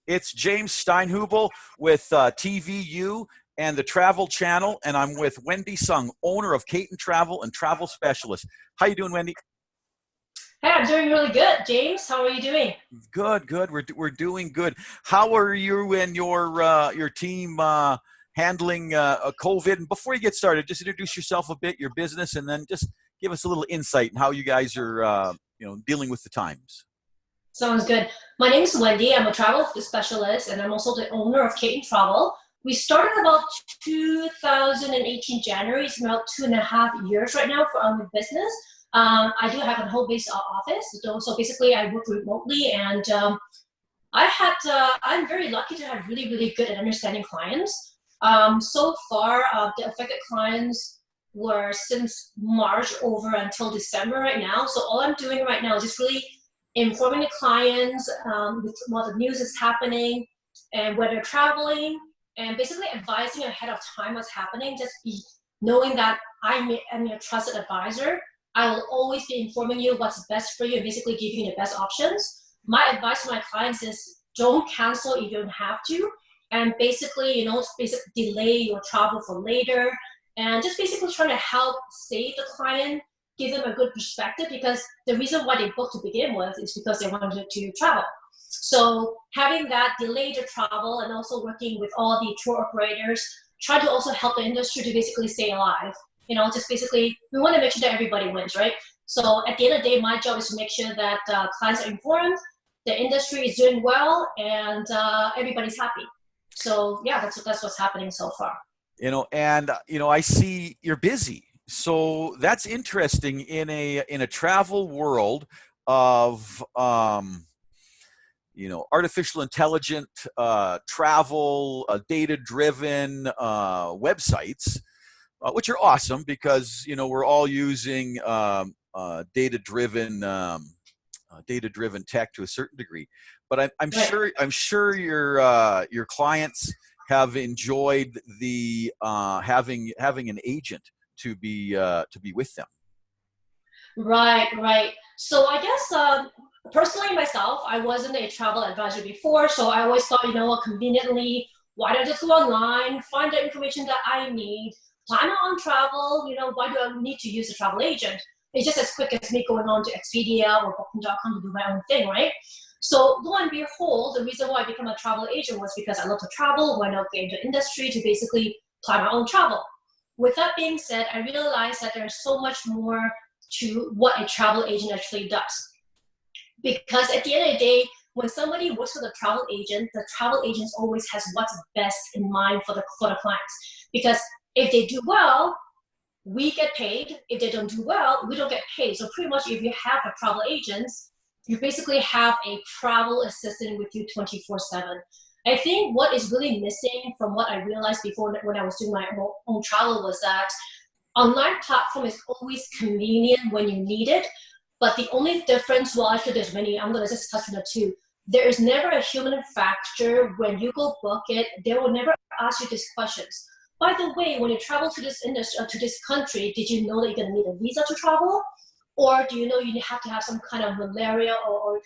It's James Steinhubel with TVU and the Travel Channel, and I'm with Wendy Sung, owner of Caton Travel and Travel Specialist. How you doing, Wendy? Hey, I'm doing really good. James, how are you doing? Good, good. We're doing good. How are you and your team handling COVID? And before you get started, just introduce yourself a bit, your business, and then just give us a little insight in how you guys are dealing with the times. Sounds good. My name is Wendy. I'm a travel specialist, and I'm also the owner of Caton Travel. We started about 2018 January. It's about 2.5 years right now for our business. I do have a home-based office, so basically I work remotely, and I'm very lucky to have really, really good at understanding clients. So far, the affected clients were since March over until December right now. So all I'm doing right now is just really informing the clients with what the news is happening and where they're traveling, and basically advising ahead of time what's happening. Just be knowing that I'm your trusted advisor. I will always be informing you what's best for you and basically giving you the best options. My advice to my clients is don't cancel if you don't have to, and basically, delay your travel for later, and just basically trying to help save the client, give them a good perspective, because the reason why they booked to begin with is because they wanted to travel. So having that delay the travel and also working with all the tour operators, try to also help the industry to basically stay alive. Just basically, we want to make sure that everybody wins, right? So at the end of the day, my job is to make sure that clients are informed, the industry is doing well, and everybody's happy. So yeah, that's what's happening so far. I see you're busy, so that's interesting in a travel world of artificial intelligent travel, data driven websites, which are awesome because we're all using data driven tech to a certain degree. But Right. I'm sure your clients have enjoyed the having an agent to be with them. Right, right. So I guess personally myself, I wasn't a travel advisor before, so I always thought, conveniently, why don't I just go online, find the information that I need, plan my own travel, why do I need to use a travel agent? It's just as quick as me going on to Expedia or Booking.com to do my own thing, right? So lo and behold, the reason why I became a travel agent was because I love to travel, why not get into industry to basically plan my own travel. With that being said, I realized that there's so much more to what a travel agent actually does. Because at the end of the day, when somebody works with a travel agent, the travel agent always has what's best in mind for the clients. Because if they do well, we get paid. If they don't do well, we don't get paid. So pretty much if you have a travel agent, you basically have a travel assistant with you 24/7. I think what is really missing from what I realized before when I was doing my own travel was that online platform is always convenient when you need it, but the only difference, well, actually there's many, I'm gonna just touch on the two. There is never a human factor when you go book it. They will never ask you these questions. By the way, when you travel to this industry, to this country, did you know that you're gonna need a visa to travel? Or do you know you have to have some kind of malaria or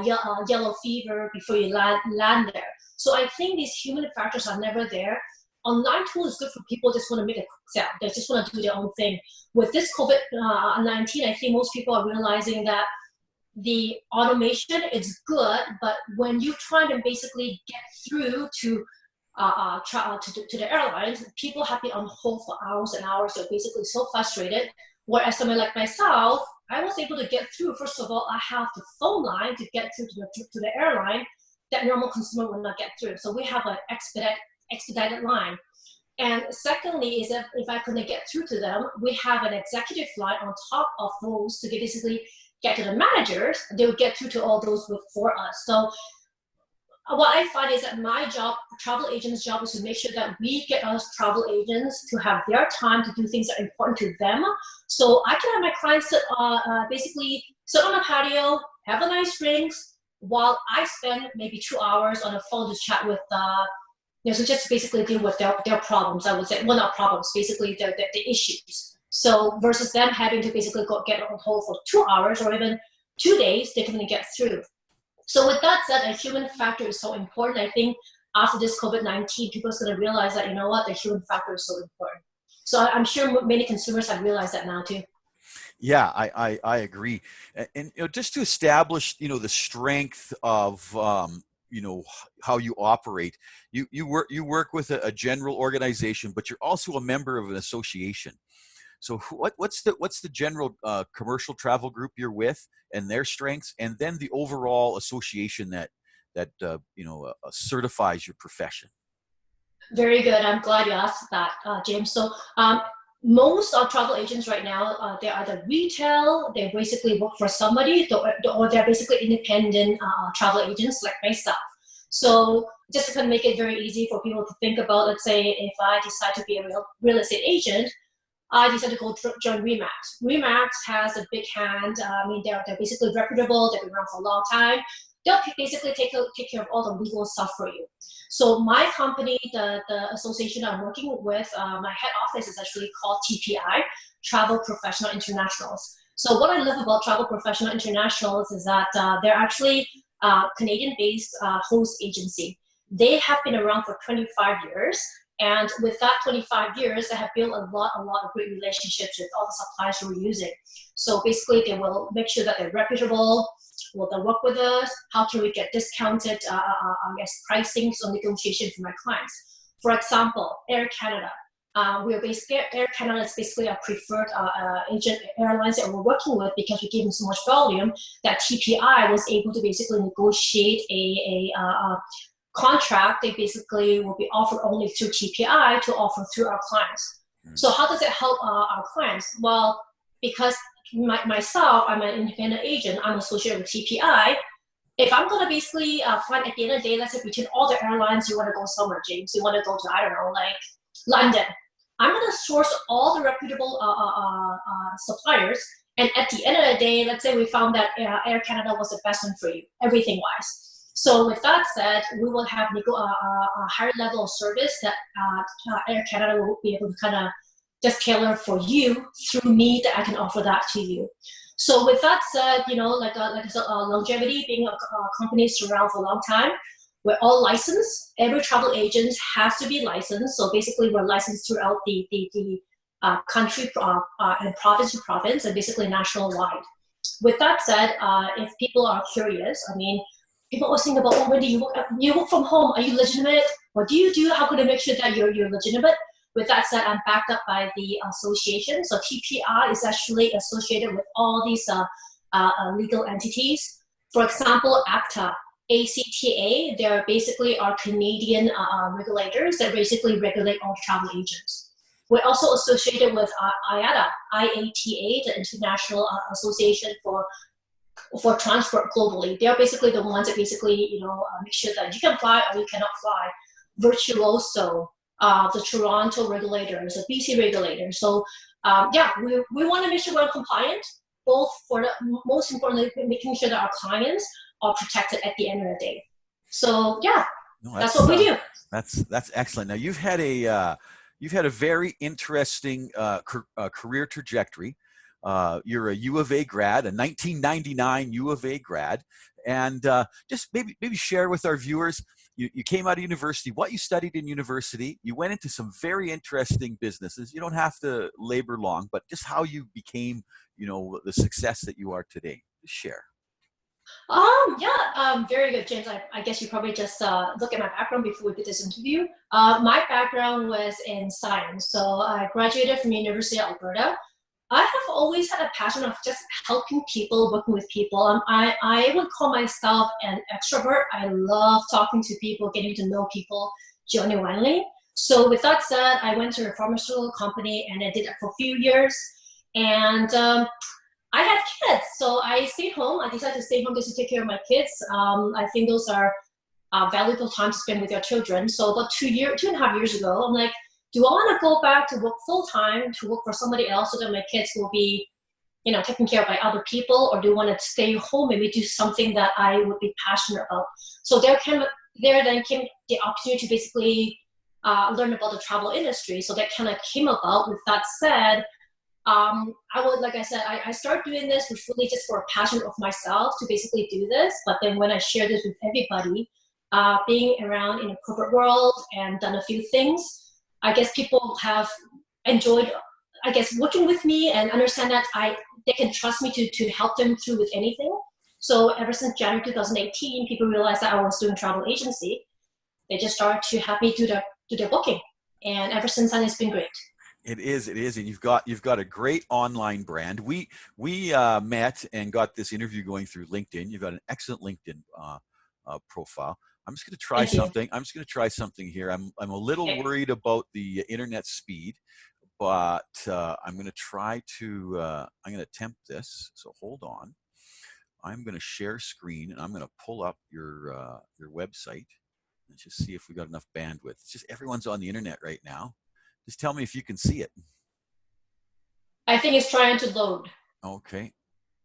yellow fever before you land there? So I think these human factors are never there. Online tool is good for people who just want to make a quick sale. They just want to do their own thing. With this COVID-19, I think most people are realizing that the automation is good, but when you try to basically get through to the airlines, people have been on hold for hours and hours. They're basically so frustrated. Whereas someone like myself, I was able to get through. First of all, I have the phone line to get through to the airline that normal consumer will not get through. So we have an expedited line. And secondly is that if I couldn't get through to them, we have an executive line on top of those to basically get to the managers. They will get through to all those for us. So what I find is that my job, travel agent's job, is to make sure that we get us travel agents to have their time to do things that are important to them. So I can have my clients basically sit on a patio, have a nice drinks, while I spend maybe 2 hours on the phone to chat with so just basically deal with their problems, I would say. Well, not problems, basically the issues. So versus them having to basically go get on hold for 2 hours or even 2 days, they can get through. So with that said, a human factor is so important. I think after this COVID-19, people are going to realize that, you know what, the human factor is so important. So I'm sure many consumers have realized that now too. Yeah, I agree. And just to establish, the strength of, how you operate, you work with a general organization, but you're also a member of an association. So what's the general commercial travel group you're with and their strengths, and then the overall association that certifies your profession. Very good. I'm glad you asked that, James. So most travel agents right now, they're either retail, they basically work for somebody, or they're basically independent travel agents like myself. So just to kind of make it very easy for people to think about, let's say if I decide to be a real estate agent, I decided to go join Remax. Remax has a big hand. I mean, they're basically reputable. They've been around for a long time. They'll basically take care of all the legal stuff for you. So my company, the association I'm working with, my head office is actually called TPI, Travel Professional Internationals. So what I love about Travel Professional Internationals is that they're actually Canadian-based host agency. They have been around for 25 years. And with that 25 years, they have built a lot of great relationships with all the suppliers we're using. So basically, they will make sure that they're reputable. Will they work with us? How can we get discounted, pricing or negotiation for my clients? For example, Air Canada. Air Canada is basically a preferred agent airlines that we're working with because we give them so much volume that TPI was able to basically negotiate a contract. They basically will be offered only through TPI to offer through our clients. So how does it help our clients? Well, because myself, I'm an independent agent, I'm associated with TPI. If I'm going to basically find at the end of the day, let's say between all the airlines, you want to go somewhere, James, you want to go to, I don't know, like London. I'm going to source all the reputable suppliers. And at the end of the day, let's say we found that Air Canada was the best one for you, everything wise. So with that said, we will have a higher level of service that Air Canada will be able to kind of just tailor for you through me that I can offer that to you. So with that said, like I said, longevity, being a company around for a long time, we're all licensed. Every travel agent has to be licensed. So basically, we're licensed throughout the country and province to province, and basically national-wide. With that said, if people are curious, I mean, people always think about, oh, Wendy, you work from home. Are you legitimate? What do you do? How can I make sure that you're legitimate? With that said, I'm backed up by the association. So TPR is actually associated with all these legal entities. For example, ACTA, ACTA, they're basically our Canadian regulators that basically regulate all travel agents. We're also associated with IATA, IATA, the International Association for Transport globally. They're basically the ones that basically, make sure that you can fly or you cannot fly. Virtuoso, the Toronto regulators, the BC regulators. So we want to make sure we're compliant, both for the most importantly, making sure that our clients are protected at the end of the day. So that's what we do. That's excellent. Now you've had a very interesting career trajectory. You're a U of A grad, a 1999 U of A grad, and just maybe share with our viewers. You came out of university, what you studied in university. You went into some very interesting businesses. You don't have to labor long, but just how you became, the success that you are today. Just share. Very good, James. I guess you probably just look at my background before we did this interview. My background was in science. So I graduated from University of Alberta. I have always had a passion of just helping people, working with people. I would call myself an extrovert. I love talking to people, getting to know people genuinely. So with that said, I went to a pharmaceutical company and I did that for a few years. And I had kids, so I stayed home. I decided to stay home just to take care of my kids. I think those are valuable time to spend with your children. So about 2.5 years ago, I'm like, do I want to go back to work full-time, to work for somebody else so that my kids will be, taken care of by other people, or do I want to stay home and maybe do something that I would be passionate about? So there then came the opportunity to basically learn about the travel industry. So that kind of came about. With that said, I would, like I said, I started doing this was really just for a passion of myself to basically do this. But then when I share this with everybody, being around in a corporate world and done a few things, I guess people have enjoyed, I guess, working with me and understand that they can trust me to help them through with anything. So ever since January 2018, people realized that I was doing travel agency. They just started to have me do their booking, and ever since then, it's been great. It is, and you've got a great online brand. We met and got this interview going through LinkedIn. You've got an excellent LinkedIn profile. I'm just going to try Thank you. something. I'm just going to try something here. I'm a little Okay. worried about the internet speed, but I'm going to try to. I'm going to attempt this. So hold on. I'm going to share screen, and I'm going to pull up your website. Let's just see if we got enough bandwidth. It's just everyone's on the internet right now. Just tell me if you can see it. I think it's trying to load. Okay.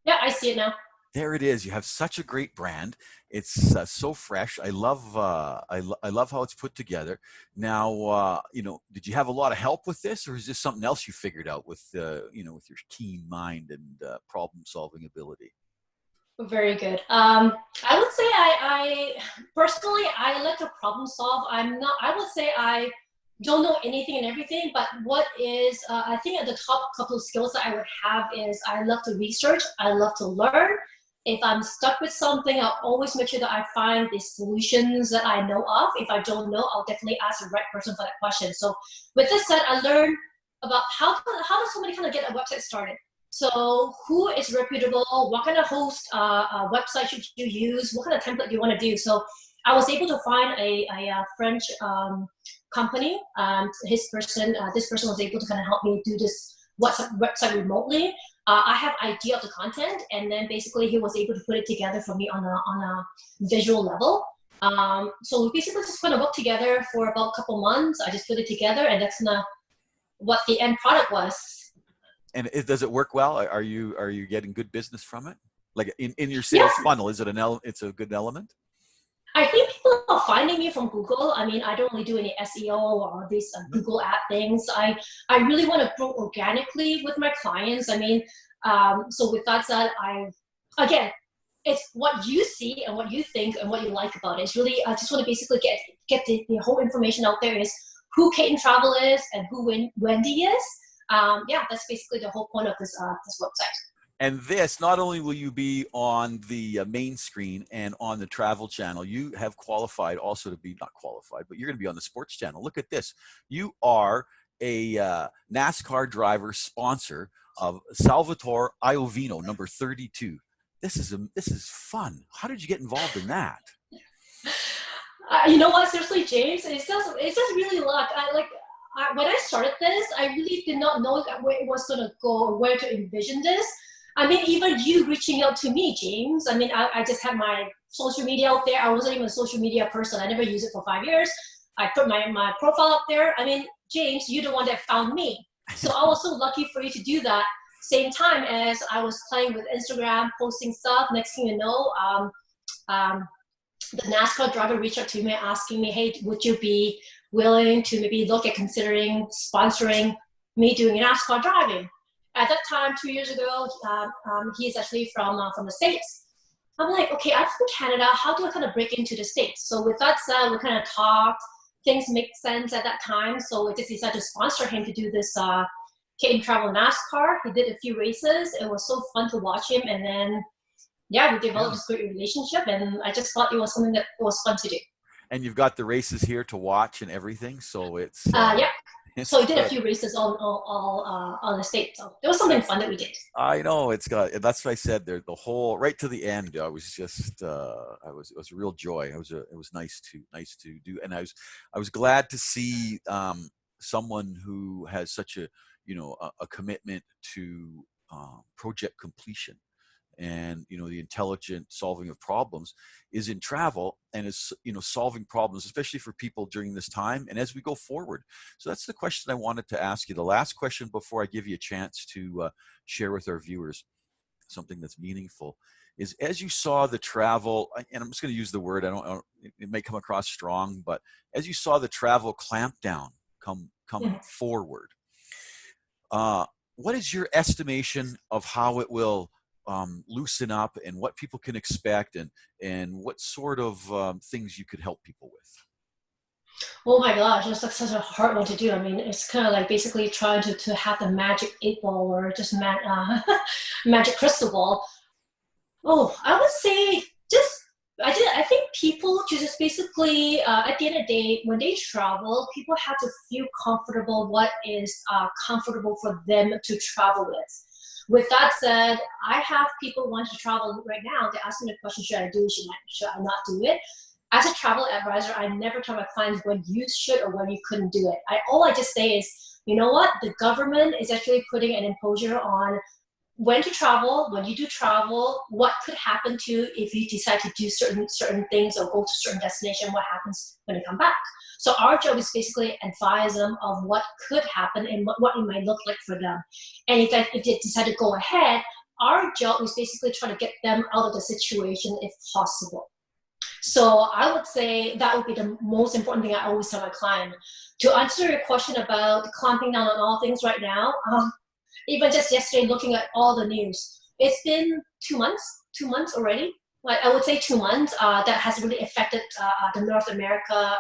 Yeah, I see it now. There it is. You have such a great brand. It's so fresh. I love I love how it's put together. Now, did you have a lot of help with this, or is this something else you figured out with with your keen mind and problem solving ability? Very good. I would say I personally I like to problem solve. I'm not. I would say I don't know anything and everything, but what is I think at the top couple of skills that I would have is I love to research. I love to learn. If I'm stuck with something, I'll always make sure that I find the solutions that I know of. If I don't know, I'll definitely ask the right person for that question. So with this said, I learned about how does somebody kind of get a website started. So who is reputable? What kind of host website should you use? What kind of template do you want to do? So I was able to find a French company. This person was able to kind of help me do this website remotely. I have idea of the content, and then basically he was able to put it together for me on a visual level. So we basically just kind of worked together for about a couple months. I just put it together, and that's kind of what the end product was. And does it work well? Are you getting good business from it? Like in your sales funnel, is it it's a good element? I think people are finding me from Google. I mean, I don't really do any SEO or these Google ad things. I really want to grow organically with my clients. I mean, so with that said, again, it's what you see and what you think and what you like about it. It's really, I just want to basically get the whole information out there is who Kate Travel is and who Wendy is. Yeah, that's basically the whole point of this website. And this, not only will you be on the main screen and on the travel channel, you have qualified also to be, not qualified, but you're going to be on the sports channel. Look at this. You are a NASCAR driver sponsor of Salvatore Iovino, number 32. This is fun. How did you get involved in that? You know what? Seriously, James, it's just really luck. When I started this, I really did not know where it was going to go or where to envision this. I mean, even you reaching out to me, James. I mean, I just had my social media out there. I wasn't even a social media person. I never used it for 5 years. I put my profile up there. I mean, James, you're the one that found me. So I was so lucky for you to do that. Same time as I was playing with Instagram, posting stuff. Next thing you know, the NASCAR driver reached out to me asking me, hey, would you be willing to maybe look at considering sponsoring me doing NASCAR driving? At that time, 2 years ago, he's actually from the States. I'm like, okay, I'm from Canada. How do I kind of break into the States? So with that said, we kind of talked. Things make sense at that time. So we just decided to sponsor him to do this Kate Travel NASCAR. He did a few races. It was so fun to watch him. And then, yeah, we developed this great relationship. And I just thought it was something that was fun to do. And you've got the races here to watch and everything. So it's... yeah. So we did a few races on the state. So there was something fun that we did. I know that's what I said there. The whole right to the end, I was just it was a real joy. It was nice to do, and I was glad to see someone who has such a a commitment to project completion. And the intelligent solving of problems is in travel, and is solving problems, especially for people during this time and as we go forward. So that's the question I wanted to ask you. The last question before I give you a chance to share with our viewers something that's meaningful is, as you saw the travel, and I'm just going to use the word, it may come across strong, but as you saw the travel clampdown come forward, what is your estimation of how it will loosen up, and what people can expect, and what sort of things you could help people with? Oh my gosh, that's like such a hard one to do. I mean, it's kind of like basically trying to have the magic 8 ball or just magic crystal ball. Oh, I would say just I think people just basically at the end of the day when they travel, people have to feel comfortable what is comfortable for them to travel with. With that said, I have people want to travel right now. They're asking the question: Should I do it? Should I not do it? As a travel advisor, I never tell my clients when you should or when you couldn't do it. All I just say is, you know what? The government is actually putting an imposure on when to travel, when you do travel, what could happen to you if you decide to do certain things or go to certain destination, what happens when you come back. So our job is basically advise them of what could happen and what it might look like for them. And if they decide to go ahead, our job is basically trying to get them out of the situation if possible. So I would say that would be the most important thing I always tell my client. To answer your question about clamping down on all things right now, even just yesterday looking at all the news, it's been 2 months already. Like I would say 2 months that has really affected the North America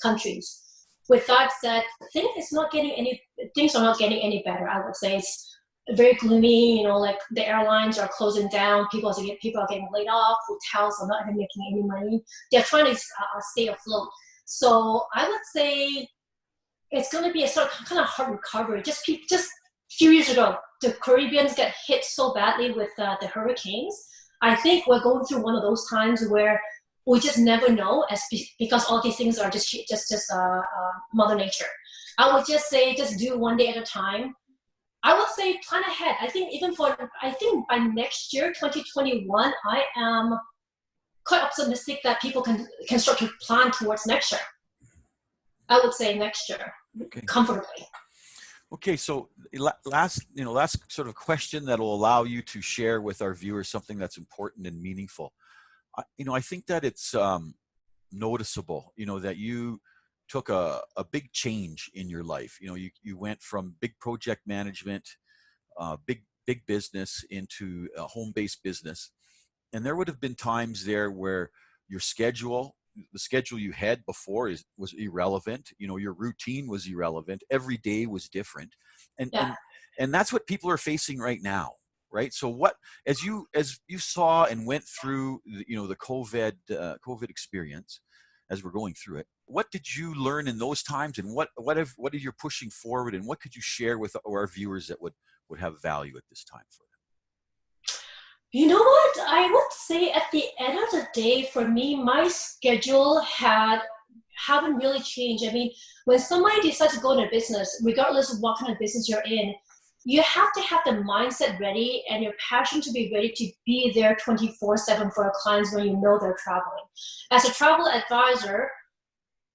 countries. With that said, things are not getting any better. I would say it's very gloomy. You know, like the airlines are closing down. People are getting laid off. Hotels are not even making any money. They're trying to stay afloat. So I would say it's going to be a sort of kind of hard recovery. Just a few years ago, the Caribbeans got hit so badly with the hurricanes. I think we're going through one of those times where we just never know, because all these things are just Mother Nature. I would just say, just do one day at a time. I would say plan ahead. I think by next year, 2021, I am quite optimistic that people can start to plan towards next year. I would say next year, Okay. comfortably. Okay, so last sort of question that will allow you to share with our viewers something that's important and meaningful. I think that it's noticeable, that you took a big change in your life. You went from big project management, big business into a home-based business. And there would have been times there where the schedule you had before was irrelevant. Your routine was irrelevant. Every day was different. And, Yeah. and that's what people are facing right now. Right. So as you saw and went through the COVID experience, as we're going through it, what did you learn in those times, and what are you pushing forward, and what could you share with our viewers that would have value at this time for them? You know what? I would say at the end of the day, for me, my schedule haven't really changed. I mean, when somebody decides to go into business, regardless of what kind of business you're in, you have to have the mindset ready and your passion to be ready to be there 24/7 for our clients when you know they're traveling. As a travel advisor,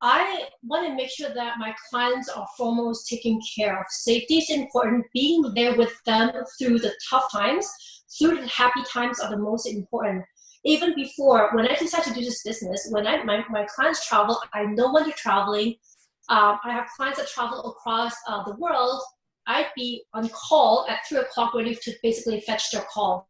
I want to make sure that my clients are foremost taken care of. Safety is important. Being there with them through the tough times, through the happy times are the most important. Even before, when I decided to do this business, when my clients travel, I know when they're traveling. I have clients that travel across the world. I'd be on call at 3 o'clock ready to basically fetch their calls.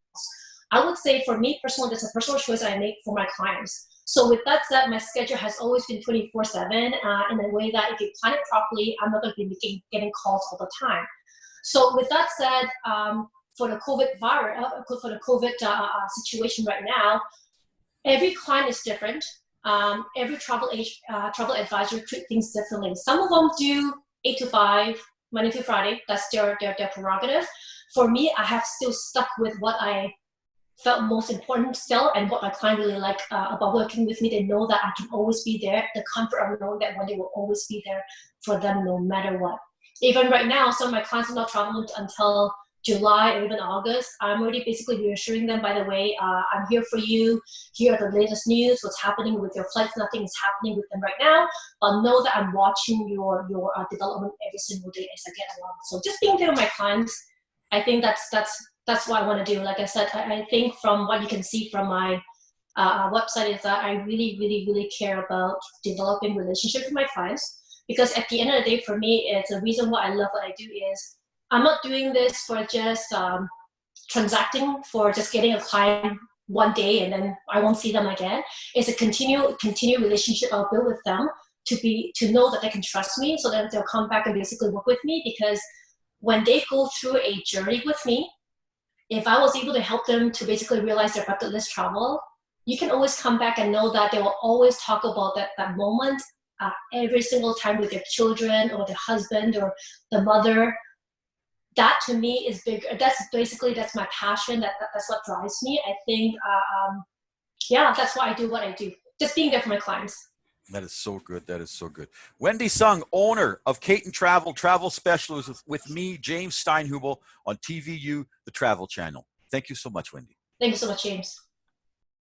I would say for me personally, that's a personal choice I make for my clients. So with that said, my schedule has always been 24/7 in a way that if you plan it properly, I'm not going to be getting calls all the time. So with that said, for the COVID situation right now, every client is different. Every travel advisor treat things differently. Some of them do 8 to 5, Monday to Friday. That's their prerogative. For me, I have still stuck with what I felt most important still, and what my client really like about working with me. They know that I can always be there. The comfort of knowing that Wendy will always be there for them no matter what. Even right now, some of my clients are not traveling until July or even August. I'm already basically reassuring them, by the way, I'm here for you. Here are the latest news, what's happening with your flights. Nothing is happening with them right now, but know that I'm watching your development every single day as I get along. So just being there with my clients, I think that's what I want to do. Like I said, I think from what you can see from my website is that I really, really, really care about developing relationships with my clients, because at the end of the day, for me, it's a reason why I love what I do is I'm not doing this for just transacting, for just getting a client one day and then I won't see them again. It's a continued relationship I'll build with them to know that they can trust me, so that they'll come back and basically work with me. Because when they go through a journey with me, if I was able to help them to basically realize their bucket list travel, you can always come back and know that they will always talk about that moment every single time with their children or their husband or the mother. That to me is big. That's my passion. That's what drives me. I think, yeah, that's why I do what I do. Just being there for my clients. That is so good. That is so good. Wendy Sung, owner of Caton Travel Specialist, with me, James Steinhubel, on TVU, the Travel Channel. Thank you so much, Wendy. Thank you so much, James.